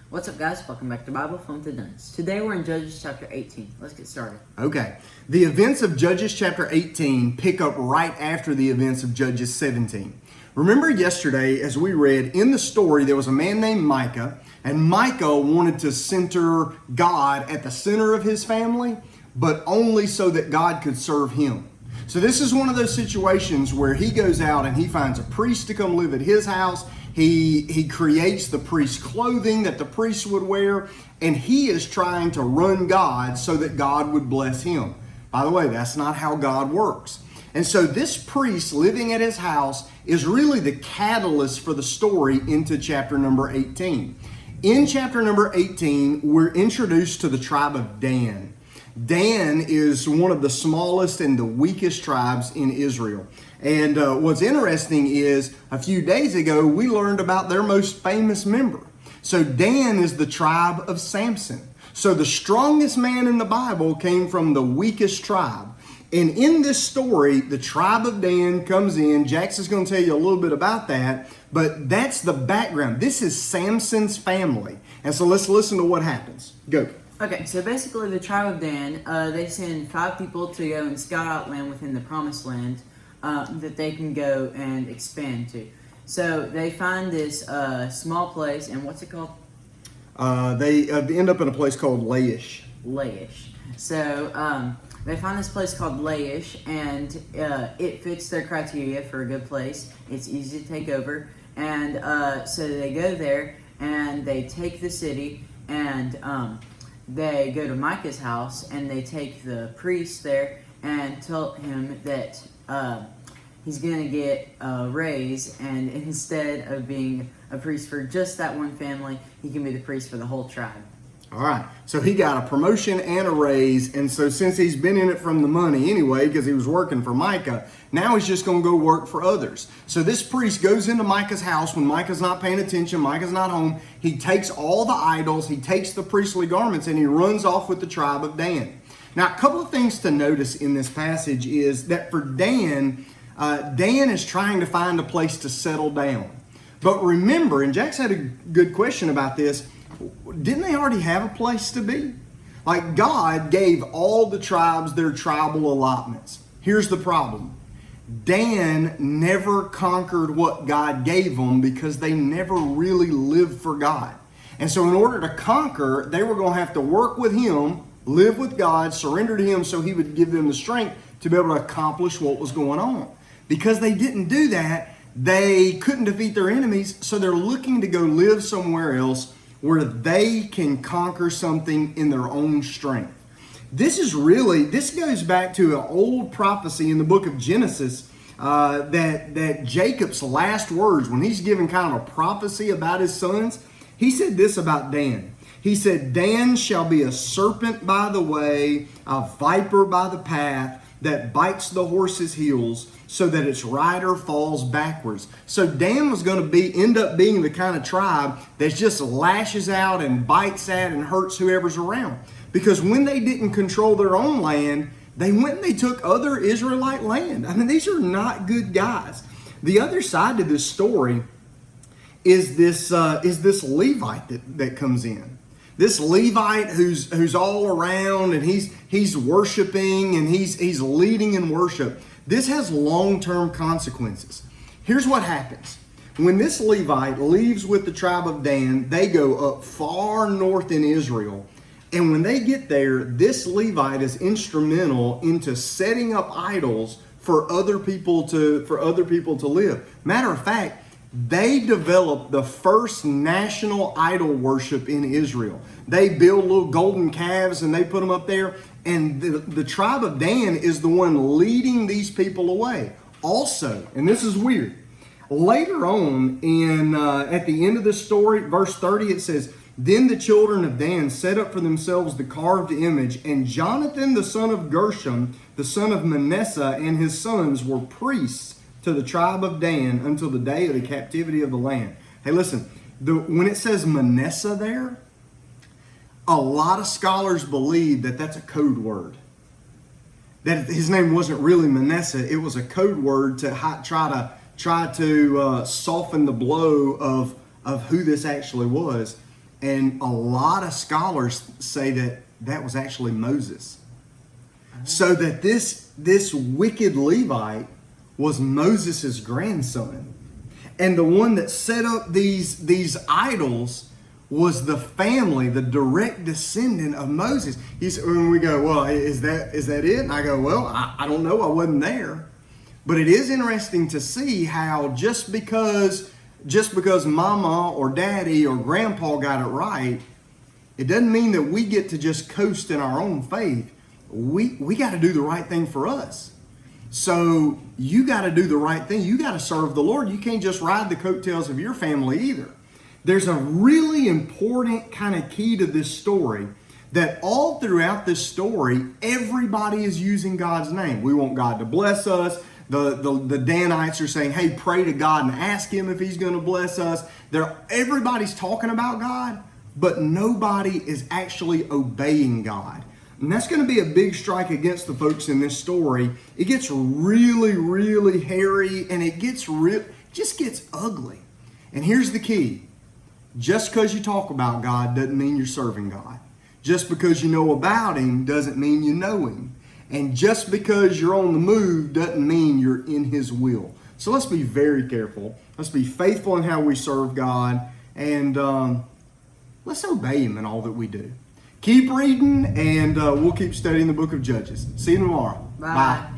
What's up, guys? Welcome back to Bible Fun with the Dunns. Today we're in Judges chapter 18. Let's get started. Okay. The events of Judges chapter 18 pick up right after the events of Judges 17. Remember yesterday, as we read, in the story, there was a man named Micah, and Micah wanted to center God at the center of his family, but only so that God could serve him. So this is one of those situations where he goes out and he finds a priest to come live at his house. He creates the priest's clothing that the priest would wear, and he is trying to run God so that God would bless him. By the way, that's not how God works. And so this priest living at his house is really the catalyst for the story into chapter number 18. In chapter number 18, we're introduced to the tribe of Dan. Dan is one of the smallest and the weakest tribes in Israel. And what's interesting is a few days ago, we learned about their most famous member. So Dan is the tribe of Samson. So the strongest man in the Bible came from the weakest tribe. And in this story, the tribe of Dan comes in. Jax is going to tell you a little bit about that, but that's the background. This is Samson's family. And so let's listen to what happens. Go. Okay, so basically the tribe of Dan, they send 5 people to go and scout out land within the promised land that they can go and expand to. So they find this small place, and what's it called? They end up in a place called Laish. Laish. So they find this place called Laish, and it fits their criteria for a good place. It's easy to take over, and so they go there and they take the city, and they go to Micah's house, and they take the priest there and tell him that he's going to get a raise, and instead of being a priest for just that one family, he can be the priest for the whole tribe. All right, so he got a promotion and a raise, and so since he's been in it from the money anyway, because he was working for Micah, now he's just going to go work for others. So this priest goes into Micah's house when Micah's not paying attention, Micah's not home. He takes all the idols, he takes the priestly garments, and he runs off with the tribe of Dan. Now, a couple of things to notice in this passage is that for Dan, Dan is trying to find a place to settle down. But remember, and Jax had a good question about this, didn't they already have a place to be? Like, God gave all the tribes their tribal allotments. Here's the problem. Dan never conquered what God gave them because they never really lived for God. And so in order to conquer, they were going to have to work with him, live with God, surrender to him so he would give them the strength to be able to accomplish what was going on. Because they didn't do that, they couldn't defeat their enemies, so they're looking to go live somewhere else where they can conquer something in their own strength. This goes back to an old prophecy in the book of Genesis that Jacob's last words, when he's giving kind of a prophecy about his sons, he said this about Dan. He said, Dan shall be a serpent by the way, a viper by the path, that bites the horse's heels so that its rider falls backwards. So Dan was going to end up being the kind of tribe that just lashes out and bites at and hurts whoever's around. Because when they didn't control their own land, they went and they took other Israelite land. I mean, these are not good guys. The other side to this story is this Levite that comes in. This Levite who's all around, and he's worshiping, and he's leading in worship. This has long-term consequences. Here's what happens. When this Levite leaves with the tribe of Dan, they go up far north in Israel. And when they get there, this Levite is instrumental into setting up idols for other people to live. Matter of fact, they developed the first national idol worship in Israel. They build little golden calves and they put them up there. And the tribe of Dan is the one leading these people away. Also, and this is weird, later on at the end of the story, verse 30, it says, Then the children of Dan set up for themselves the carved image, and Jonathan the son of Gershom, the son of Manasseh, and his sons were priests to the tribe of Dan until the day of the captivity of the land. Hey, listen, when it says Manasseh there, a lot of scholars believe that that's a code word. That his name wasn't really Manasseh, it was a code word to try to soften the blow of who this actually was. And a lot of scholars say that that was actually Moses. So that this wicked Levite was Moses' grandson. And the one that set up these idols was the family, the direct descendant of Moses. When we go, well, is that it? And I go, well, I don't know. I wasn't there. But it is interesting to see how just because mama or daddy or grandpa got it right, it doesn't mean that we get to just coast in our own faith. We got to do the right thing for us. So you got to do the right thing. You got to serve the Lord. You can't just ride the coattails of your family either. There's a really important kind of key to this story, that all throughout this story, everybody is using God's name. We want God to bless us. The Danites are saying, hey, pray to God and ask him if he's going to bless us. Everybody's talking about God, but nobody is actually obeying God. And that's going to be a big strike against the folks in this story. It gets really, really hairy, and it just gets ugly. And here's the key. Just because you talk about God doesn't mean you're serving God. Just because you know about him doesn't mean you know him. And just because you're on the move doesn't mean you're in his will. So let's be very careful. Let's be faithful in how we serve God. And let's obey him in all that we do. Keep reading, and we'll keep studying the book of Judges. See you tomorrow. Bye.